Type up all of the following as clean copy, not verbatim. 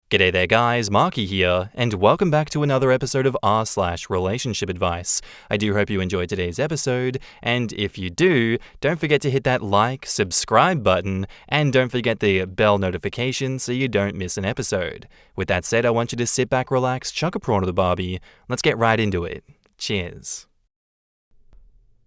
G'day there guys, Markee here, and welcome back to another episode of r/relationship advice. I do hope you enjoyed today's episode, and if you do, don't forget to hit that like, subscribe button, and don't forget the bell notification so you don't miss an episode. With that said, I want you to sit back, relax, chuck a prawn to the barbie. Let's get right into it. Cheers.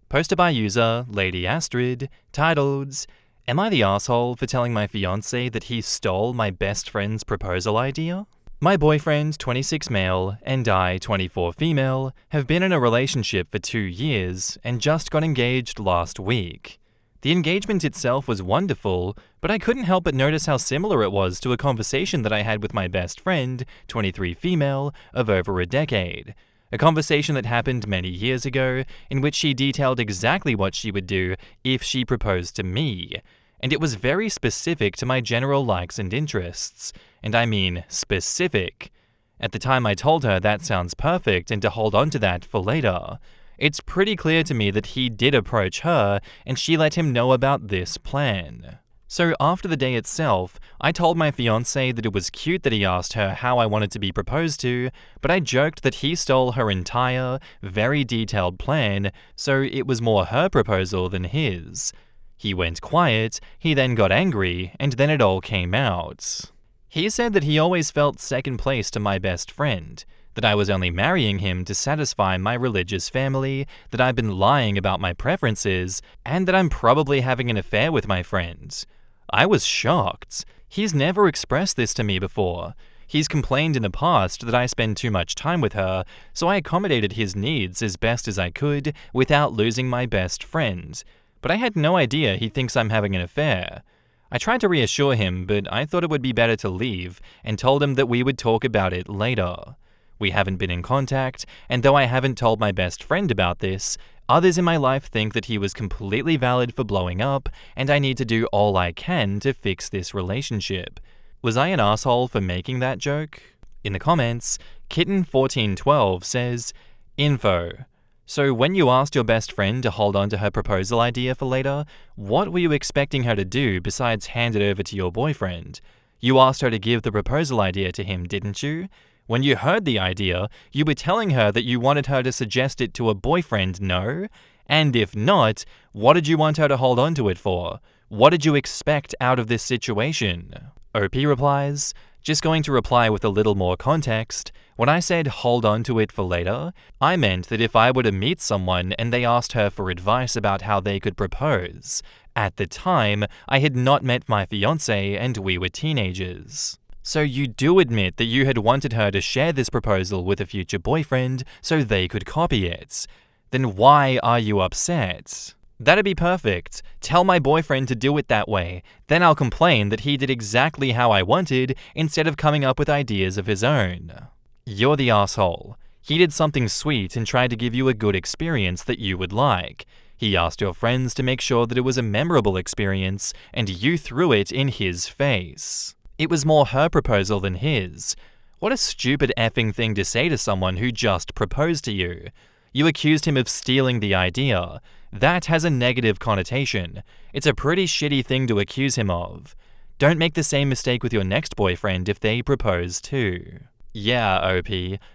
Posted by user Lady Astrid, titled, "Am I the asshole for telling my fiance that he stole my best friend's proposal idea? My boyfriend, 26 male, and I, 24 female, have been in a relationship for 2 years and just got engaged last week. The engagement itself was wonderful, but I couldn't help but notice how similar it was to a conversation that I had with my best friend, 23 female, of over a decade. A conversation that happened many years ago, in which she detailed exactly what she would do if she proposed to me. And it was very specific to my general likes and interests. And I mean specific. At the time I told her that sounds perfect and to hold on to that for later. It's pretty clear to me that he did approach her and she let him know about this plan. So after the day itself, I told my fiancé that it was cute that he asked her how I wanted to be proposed to, but I joked that he stole her entire, very detailed plan, so it was more her proposal than his. He went quiet, he then got angry, and then it all came out. He said that he always felt second place to my best friend, that I was only marrying him to satisfy my religious family, that I've been lying about my preferences, and that I'm probably having an affair with my friend. I was shocked. He's never expressed this to me before. He's complained in the past that I spend too much time with her, so I accommodated his needs as best as I could without losing my best friend. But I had no idea he thinks I'm having an affair. I tried to reassure him, but I thought it would be better to leave, and told him that we would talk about it later. We haven't been in contact, and though I haven't told my best friend about this, others in my life think that he was completely valid for blowing up, and I need to do all I can to fix this relationship. Was I an asshole for making that joke?" In the comments, Kitten1412 says, "Info. So when you asked your best friend to hold on to her proposal idea for later, what were you expecting her to do besides hand it over to your boyfriend? You asked her to give the proposal idea to him, didn't you? When you heard the idea, you were telling her that you wanted her to suggest it to a boyfriend, no? And if not, what did you want her to hold on to it for? What did you expect out of this situation?" OP replies, "Just going to reply with a little more context. When I said hold on to it for later, I meant that if I were to meet someone and they asked her for advice about how they could propose. At the time, I had not met my fiancé and we were teenagers. So you do admit that you had wanted her to share this proposal with a future boyfriend so they could copy it. Then why are you upset? That'd be perfect. Tell my boyfriend to do it that way. Then I'll complain that he did exactly how I wanted instead of coming up with ideas of his own. You're the asshole. He did something sweet and tried to give you a good experience that you would like. He asked your friends to make sure that it was a memorable experience, and you threw it in his face. It was more her proposal than his. What a stupid effing thing to say to someone who just proposed to you. You accused him of stealing the idea. That has a negative connotation. It's a pretty shitty thing to accuse him of. Don't make the same mistake with your next boyfriend if they propose too. Yeah, OP,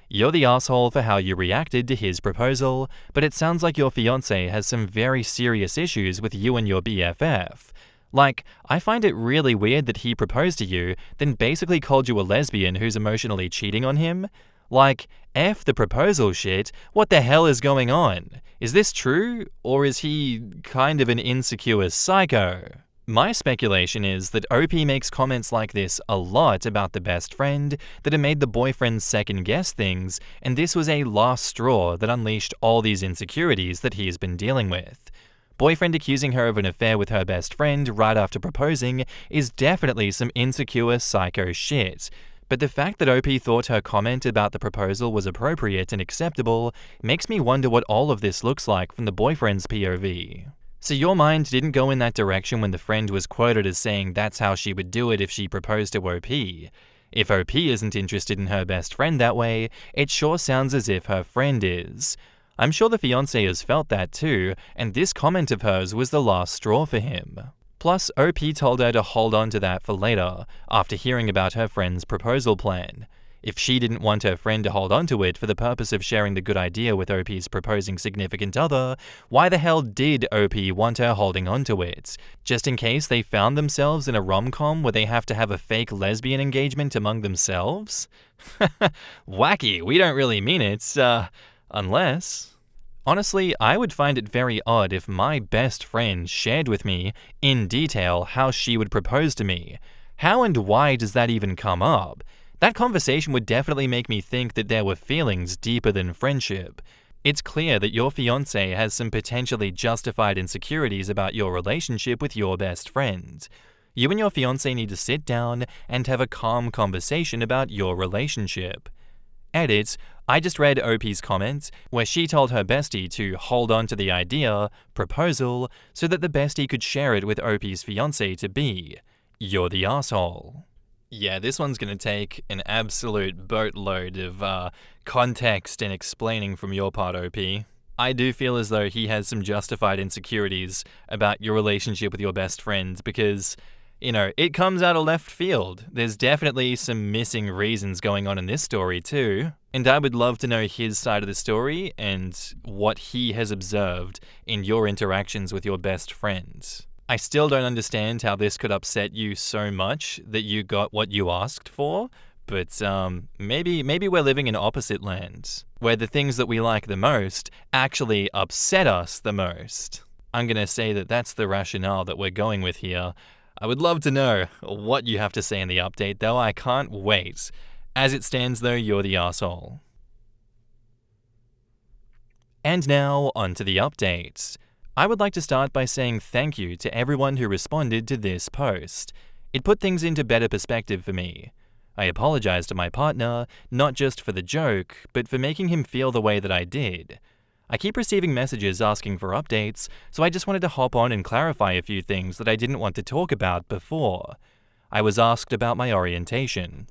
you're the asshole for how you reacted to his proposal, but it sounds like your fiancé has some very serious issues with you and your BFF. Like, I find it really weird that he proposed to you, then basically called you a lesbian who's emotionally cheating on him. Like, F the proposal shit, what the hell is going on? Is this true, or is he kind of an insecure psycho? My speculation is that OP makes comments like this a lot about the best friend that have made the boyfriend second guess things, and this was a last straw that unleashed all these insecurities that he's been dealing with. Boyfriend accusing her of an affair with her best friend right after proposing is definitely some insecure psycho shit. But the fact that OP thought her comment about the proposal was appropriate and acceptable makes me wonder what all of this looks like from the boyfriend's POV. So your mind didn't go in that direction when the friend was quoted as saying that's how she would do it if she proposed to OP. If OP isn't interested in her best friend that way, it sure sounds as if her friend is. I'm sure the fiancé has felt that too, and this comment of hers was the last straw for him. Plus, OP told her to hold on to that for later, after hearing about her friend's proposal plan. If she didn't want her friend to hold on to it for the purpose of sharing the good idea with OP's proposing significant other, why the hell did OP want her holding on to it? Just in case they found themselves in a rom-com where they have to have a fake lesbian engagement among themselves? Wacky, we don't really mean it, unless... Honestly, I would find it very odd if my best friend shared with me, in detail, how she would propose to me. How and why does that even come up? That conversation would definitely make me think that there were feelings deeper than friendship. It's clear that your fiancé has some potentially justified insecurities about your relationship with your best friend. You and your fiancé need to sit down and have a calm conversation about your relationship. Edit, I just read OP's comment, where she told her bestie to hold on to the idea, proposal, so that the bestie could share it with OP's fiancé-to-be. You're the asshole. Yeah, this one's going to take an absolute boatload of context and explaining from your part, OP. I do feel as though he has some justified insecurities about your relationship with your best friend because, it comes out of left field. There's definitely some missing reasons going on in this story too. And I would love to know his side of the story and what he has observed in your interactions with your best friend. I still don't understand how this could upset you so much that you got what you asked for, but maybe we're living in opposite lands, where the things that we like the most actually upset us the most. I'm going to say that that's the rationale that we're going with here. I would love to know what you have to say in the update, though. I can't wait. As it stands, though, you're the asshole. And now, on to the updates. I would like to start by saying thank you to everyone who responded to this post. It put things into better perspective for me. I apologize to my partner, not just for the joke, but for making him feel the way that I did. I keep receiving messages asking for updates, so I just wanted to hop on and clarify a few things that I didn't want to talk about before. I was asked about my orientation.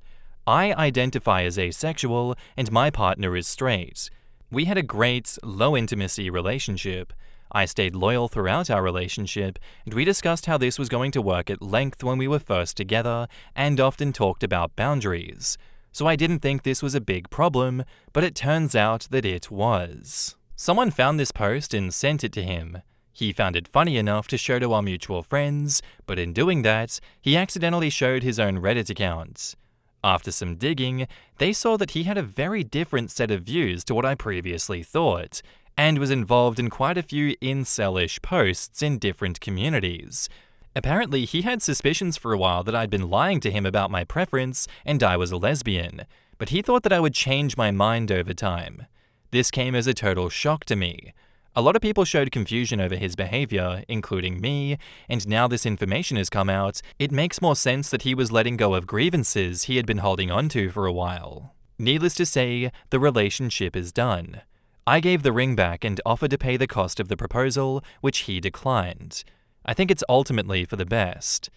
I identify as asexual, and my partner is straight. We had a great, low-intimacy relationship. I stayed loyal throughout our relationship, and we discussed how this was going to work at length when we were first together, and often talked about boundaries. So I didn't think this was a big problem, but it turns out that it was. Someone found this post and sent it to him. He found it funny enough to show to our mutual friends, but in doing that, he accidentally showed his own Reddit account. After some digging, they saw that he had a very different set of views to what I previously thought, and was involved in quite a few incel-ish posts in different communities. Apparently, he had suspicions for a while that I'd been lying to him about my preference and I was a lesbian, but he thought that I would change my mind over time. This came as a total shock to me. A lot of people showed confusion over his behavior, including me, and now this information has come out, it makes more sense that he was letting go of grievances he had been holding on to for a while. Needless to say, the relationship is done. I gave the ring back and offered to pay the cost of the proposal, which he declined. I think it's ultimately for the best.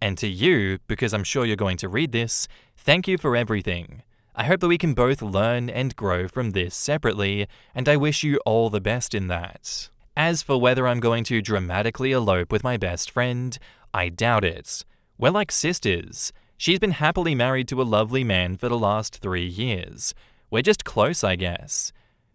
And to you, because I'm sure you're going to read this, thank you for everything. I hope that we can both learn and grow from this separately, and I wish you all the best in that. As for whether I'm going to dramatically elope with my best friend, I doubt it. We're like sisters. She's been happily married to a lovely man for the last 3 years. We're just close, I guess.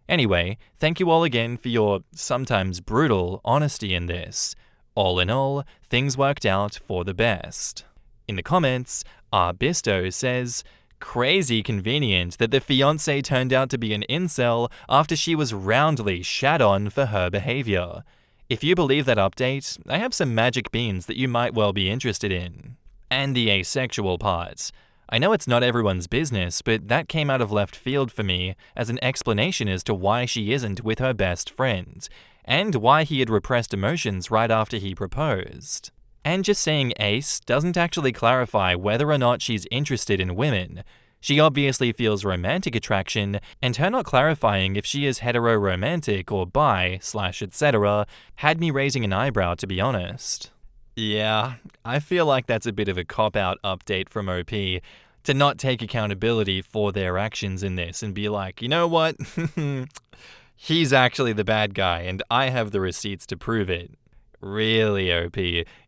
Anyway, thank you all again for your sometimes brutal honesty in this. All in all, things worked out for the best. In the comments, Arbisto says, crazy convenient that the fiancé turned out to be an incel after she was roundly shat on for her behavior. If you believe that update, I have some magic beans that you might well be interested in. And the asexual part. I know it's not everyone's business, but that came out of left field for me as an explanation as to why she isn't with her best friend, and why he had repressed emotions right after he proposed. And just saying ace doesn't actually clarify whether or not she's interested in women. She obviously feels romantic attraction, and her not clarifying if she is hetero-romantic or bi/etc. had me raising an eyebrow, to be honest. Yeah, I feel like that's a bit of a cop-out update from OP to not take accountability for their actions in this and be like, you know what? He's actually the bad guy and I have the receipts to prove it. Really, OP?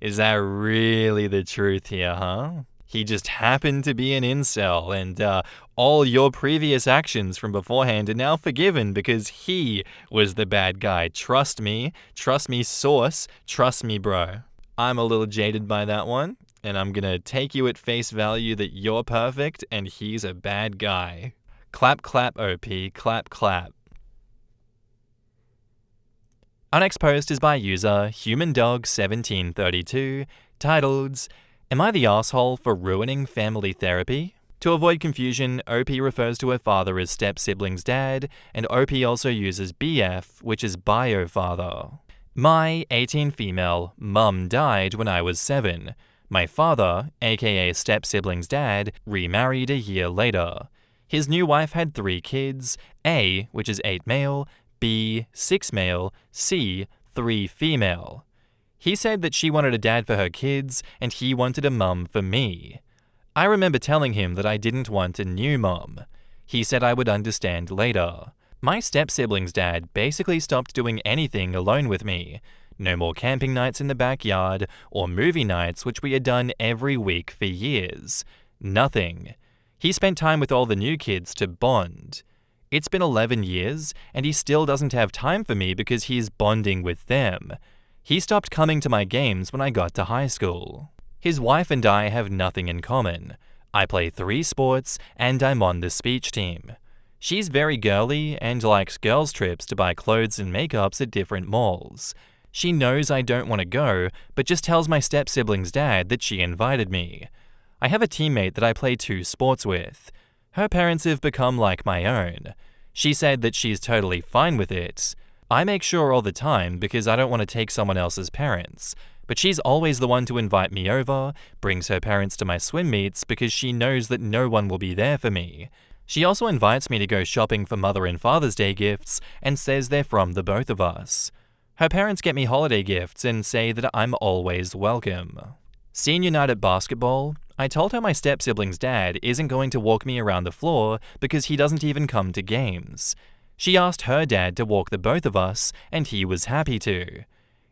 Is that really the truth here, huh? He just happened to be an incel, and all your previous actions from beforehand are now forgiven because he was the bad guy. Trust me, source, trust me, bro. I'm a little jaded by that one, and I'm gonna take you at face value that you're perfect and he's a bad guy. Clap, clap, OP, clap, clap. Our next post is by user HumanDog1732, titled, "Am I the asshole for ruining family therapy?" To avoid confusion, OP refers to her father as step-sibling's dad, and OP also uses BF, which is bio-father. My, 18 female, mum died when I was 7. My father, aka step-sibling's dad, remarried a year later. His new wife had 3 kids, A, which is 8 male, B, 6 male, C, 3 female. He said that she wanted a dad for her kids, and he wanted a mum for me. I remember telling him that I didn't want a new mum. He said I would understand later. My step-sibling's dad basically stopped doing anything alone with me. No more camping nights in the backyard, or movie nights which we had done every week for years. Nothing. He spent time with all the new kids to bond. It's been 11 years, and he still doesn't have time for me because he's bonding with them. He stopped coming to my games when I got to high school. His wife and I have nothing in common. I play 3 sports, and I'm on the speech team. She's very girly and likes girls' trips to buy clothes and makeups at different malls. She knows I don't want to go, but just tells my step-sibling's dad that she invited me. I have a teammate that I play 2 sports with. Her parents have become like my own. She said that she's totally fine with it. I make sure all the time because I don't want to take someone else's parents. But she's always the one to invite me over, brings her parents to my swim meets because she knows that no one will be there for me. She also invites me to go shopping for Mother and Father's Day gifts and says they're from the both of us. Her parents get me holiday gifts and say that I'm always welcome. Senior night at basketball, I told her my step-sibling's dad isn't going to walk me around the floor because he doesn't even come to games. She asked her dad to walk the both of us, and he was happy to.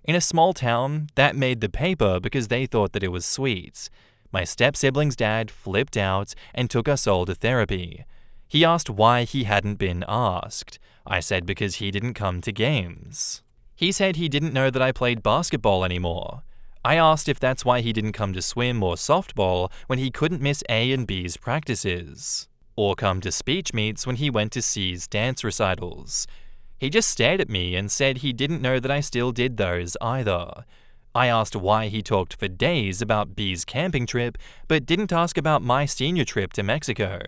In a small town, that made the paper because they thought that it was sweet. My step-sibling's dad flipped out and took us all to therapy. He asked why he hadn't been asked. I said because he didn't come to games. He said he didn't know that I played basketball anymore. I asked if that's why he didn't come to swim or softball when he couldn't miss A and B's practices, or come to speech meets when he went to C's dance recitals. He just stared at me and said he didn't know that I still did those either. I asked why he talked for days about B's camping trip, but didn't ask about my senior trip to Mexico.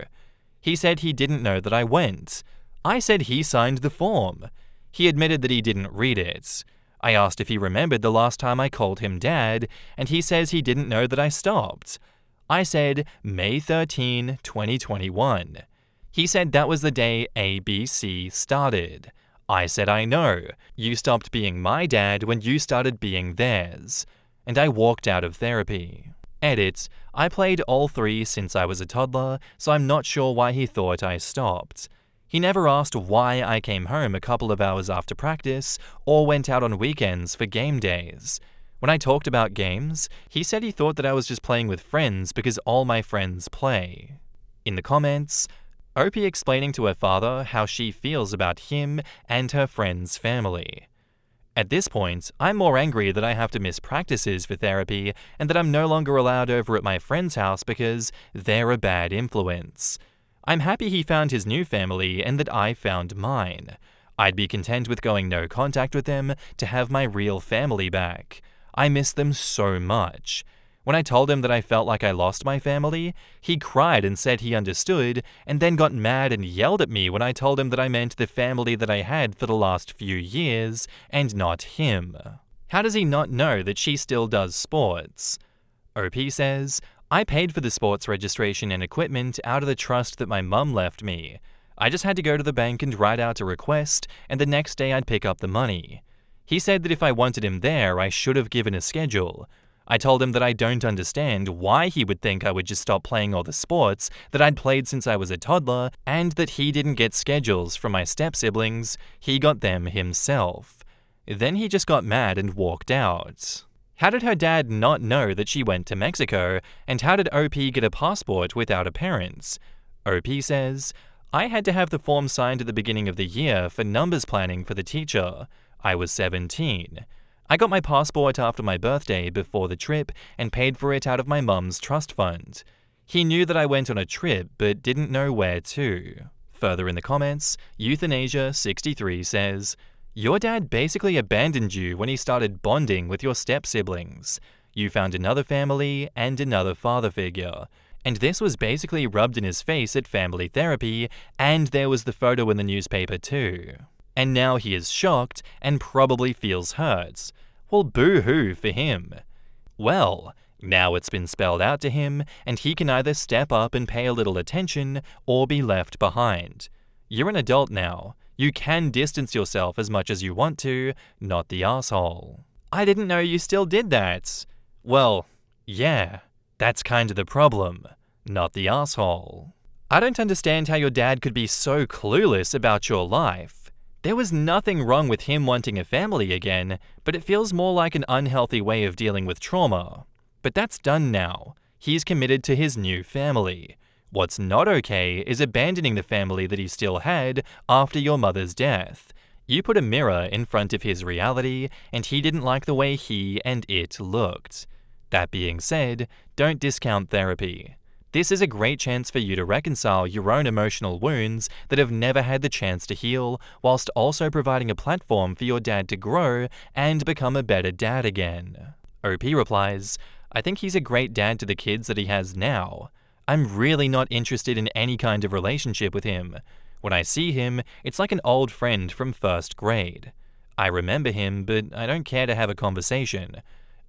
He said he didn't know that I went. I said he signed the form. He admitted that he didn't read it. I asked if he remembered the last time I called him Dad, and he says he didn't know that I stopped. I said May 13, 2021. He said that was the day ABC started. I said I know. You stopped being my dad when you started being theirs. And I walked out of therapy. Edit, I played all 3 since I was a toddler, so I'm not sure why he thought I stopped. He never asked why I came home a couple of hours after practice or went out on weekends for game days. When I talked about games, he said he thought that I was just playing with friends because all my friends play. In the comments, Opie explaining to her father how she feels about him and her friend's family. At this point, I'm more angry that I have to miss practices for therapy and that I'm no longer allowed over at my friend's house because they're a bad influence. I'm happy he found his new family and that I found mine. I'd be content with going no contact with them to have my real family back. I miss them so much. When I told him that I felt like I lost my family, he cried and said he understood, and then got mad and yelled at me when I told him that I meant the family that I had for the last few years, and not him. How does he not know that she still does sports? OP says, I paid for the sports registration and equipment out of the trust that my mum left me. I just had to go to the bank and write out a request, and the next day I'd pick up the money. He said that if I wanted him there, I should have given a schedule. I told him that I don't understand why he would think I would just stop playing all the sports that I'd played since I was a toddler, and that he didn't get schedules from my step-siblings, he got them himself. Then he just got mad and walked out. How did her dad not know that she went to Mexico, and how did OP get a passport without a parent? OP says, I had to have the form signed at the beginning of the year for numbers planning for the teacher. I was 17. I got my passport after my birthday before the trip and paid for it out of my mum's trust fund. He knew that I went on a trip but didn't know where to. Further in the comments, Euthanasia63 says, your dad basically abandoned you when he started bonding with your step-siblings. You found another family and another father figure. And this was basically rubbed in his face at family therapy, and there was the photo in the newspaper too. And now he is shocked and probably feels hurt. Well, boo-hoo for him. Well, now it's been spelled out to him, and he can either step up and pay a little attention or be left behind. You're an adult now. You can distance yourself as much as you want to, not the asshole. I didn't know you still did that. Well, yeah, that's kind of the problem, not the asshole. I don't understand how your dad could be so clueless about your life. There was nothing wrong with him wanting a family again, but it feels more like an unhealthy way of dealing with trauma. But that's done now. He's committed to his new family. What's not okay is abandoning the family that he still had after your mother's death. You put a mirror in front of his reality, and he didn't like the way he and it looked. That being said, don't discount therapy. This is a great chance for you to reconcile your own emotional wounds that have never had the chance to heal, whilst also providing a platform for your dad to grow and become a better dad again. OP replies, I think he's a great dad to the kids that he has now. I'm really not interested in any kind of relationship with him. When I see him, it's like an old friend from first grade. I remember him, but I don't care to have a conversation.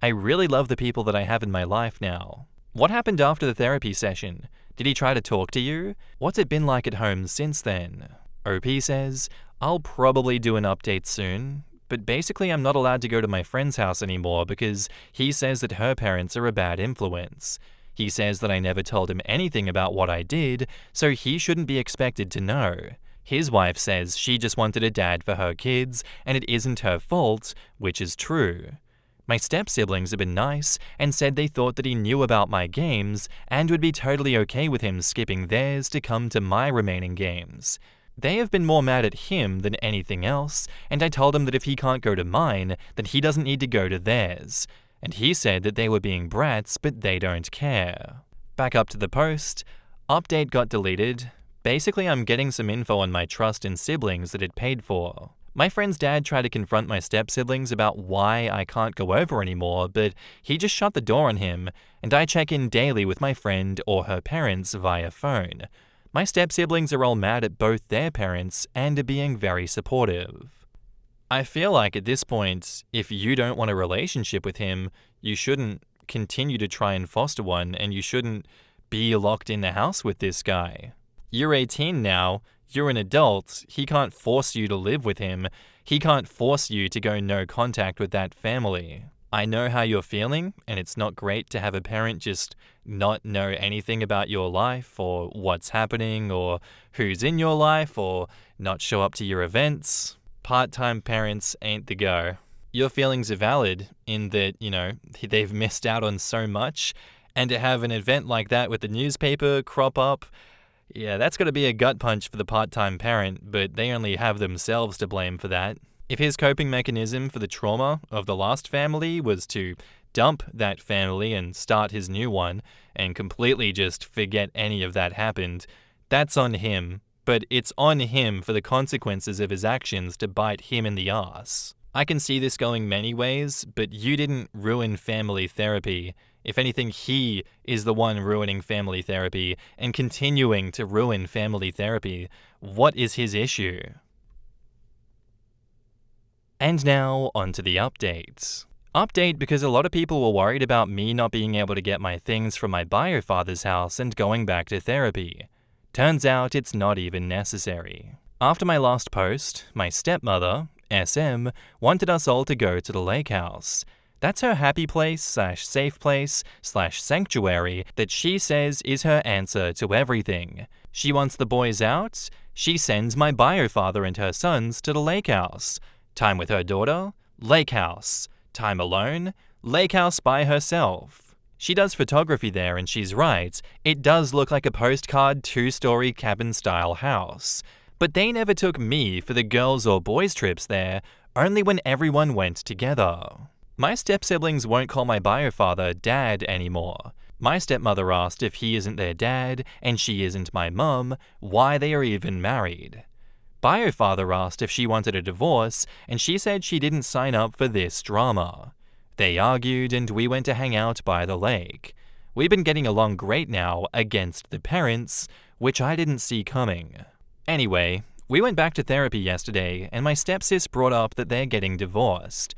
I really love the people that I have in my life now. What happened after the therapy session? Did he try to talk to you? What's it been like at home since then? OP says, I'll probably do an update soon, but basically I'm not allowed to go to my friend's house anymore because he says that her parents are a bad influence. He says that I never told him anything about what I did, so he shouldn't be expected to know. His wife says she just wanted a dad for her kids, and it isn't her fault, which is true. My step-siblings have been nice and said they thought that he knew about my games and would be totally okay with him skipping theirs to come to my remaining games. They have been more mad at him than anything else, and I told him that if he can't go to mine, then he doesn't need to go to theirs. And he said that they were being brats, but they don't care. Back up to the post. Update got deleted. Basically, I'm getting some info on my trust in siblings that it paid for. My friend's dad tried to confront my step-siblings about why I can't go over anymore, but he just shut the door on him, and I check in daily with my friend or her parents via phone. My step-siblings are all mad at both their parents and are being very supportive. I feel like at this point, if you don't want a relationship with him, you shouldn't continue to try and foster one, and you shouldn't be locked in the house with this guy. You're 18 now, you're an adult, he can't force you to live with him, he can't force you to go no contact with that family. I know how you're feeling, and it's not great to have a parent just not know anything about your life, or what's happening, or who's in your life, or not show up to your events. Part-time parents ain't the go. Your feelings are valid in that, they've missed out on so much, and to have an event like that with the newspaper crop up, yeah, that's got to be a gut punch for the part-time parent, but they only have themselves to blame for that. If his coping mechanism for the trauma of the last family was to dump that family and start his new one, and completely just forget any of that happened, that's on him. But it's on him for the consequences of his actions to bite him in the ass. I can see this going many ways, but you didn't ruin family therapy. If anything, he is the one ruining family therapy and continuing to ruin family therapy. What is his issue? And now, onto the update. Update because a lot of people were worried about me not being able to get my things from my bio-father's house and going back to therapy. Turns out it's not even necessary. After my last post, my stepmother, SM, wanted us all to go to the lake house. That's her happy place / safe place / sanctuary that she says is her answer to everything. She wants the boys out. She sends my bio-father and her sons to the lake house. Time with her daughter, Lake house. Time alone. Lake house by herself. She does photography there and she's right, it does look like a postcard 2-story cabin-style house. But they never took me for the girls' or boys' trips there, only when everyone went together. My step-siblings won't call my bio-father Dad anymore. My stepmother asked if he isn't their dad and she isn't my mum, why they are even married. Bio-father asked if she wanted a divorce and she said she didn't sign up for this drama. They argued and we went to hang out by the lake. We've been getting along great now against the parents, which I didn't see coming. Anyway, we went back to therapy yesterday and my stepsis brought up that they're getting divorced.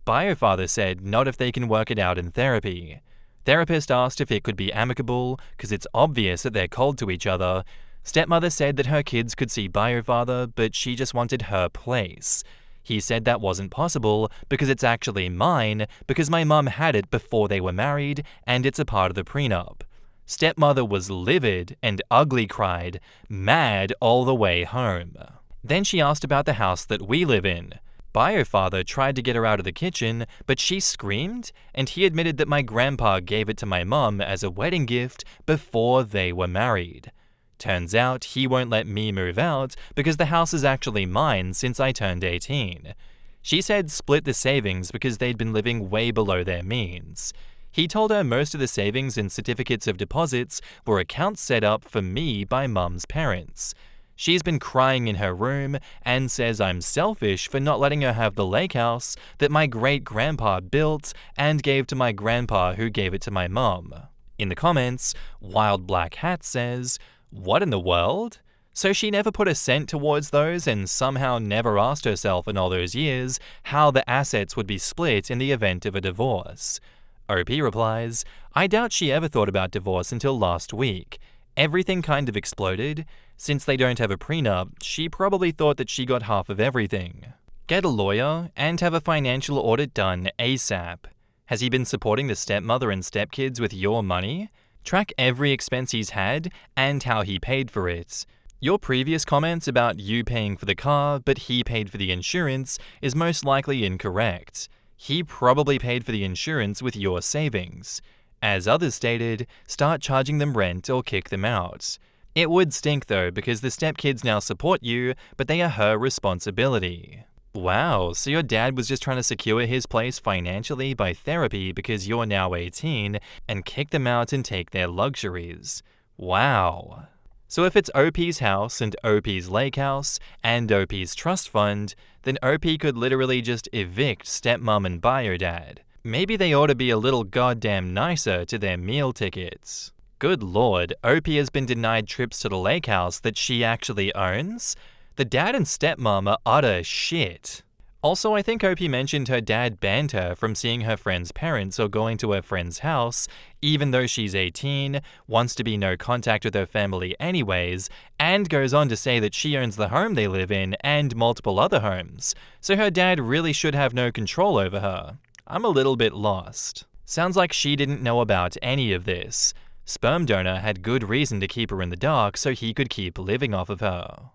Bio-father said not if they can work it out in therapy. Therapist asked if it could be amicable because it's obvious that they're cold to each other. Stepmother said that her kids could see bio-father, but she just wanted her place. He said that wasn't possible because it's actually mine because my mum had it before they were married and it's a part of the prenup. Stepmother was livid and ugly cried, mad all the way home. Then she asked about the house that we live in. Bio-father tried to get her out of the kitchen, but she screamed, and he admitted that my grandpa gave it to my mum as a wedding gift before they were married. Turns out he won't let me move out because the house is actually mine since I turned 18. She said split the savings because they'd been living way below their means. He told her most of the savings and certificates of deposits were accounts set up for me by mum's parents. She's been crying in her room and says I'm selfish for not letting her have the lake house that my great-grandpa built and gave to my grandpa who gave it to my mum. In the comments, Wild Black Hat says, "What in the world? So she never put a cent towards those and somehow never asked herself in all those years how the assets would be split in the event of a divorce." OP replies, "I doubt she ever thought about divorce until last week. Everything kind of exploded. Since they don't have a prenup, she probably thought that she got half of everything. Get a lawyer and have a financial audit done ASAP. Has he been supporting the stepmother and stepkids with your money? Track every expense he's had and how he paid for it. Your previous comments about you paying for the car but he paid for the insurance is most likely incorrect. He probably paid for the insurance with your savings. As others stated, start charging them rent or kick them out. It would stink though because the stepkids now support you, but they are her responsibility." Wow, so your dad was just trying to secure his place financially by therapy because you're now 18 and kick them out and take their luxuries. Wow. So if it's OP's house and OP's lake house and OP's trust fund, then OP could literally just evict stepmom and bio dad. Maybe they ought to be a little goddamn nicer to their meal tickets. Good lord, OP has been denied trips to the lake house that she actually owns? The dad and stepmom are utter shit. Also, I think OP mentioned her dad banned her from seeing her friend's parents or going to her friend's house, even though she's 18, wants to be no contact with her family anyways, and goes on to say that she owns the home they live in and multiple other homes, so her dad really should have no control over her. I'm a little bit lost. Sounds like she didn't know about any of this. Sperm donor had good reason to keep her in the dark so he could keep living off of her.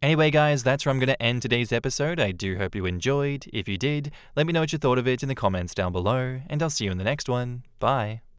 Anyway guys, that's where I'm going to end today's episode. I do hope you enjoyed. If you did, let me know what you thought of it in the comments down below, and I'll see you in the next one. Bye.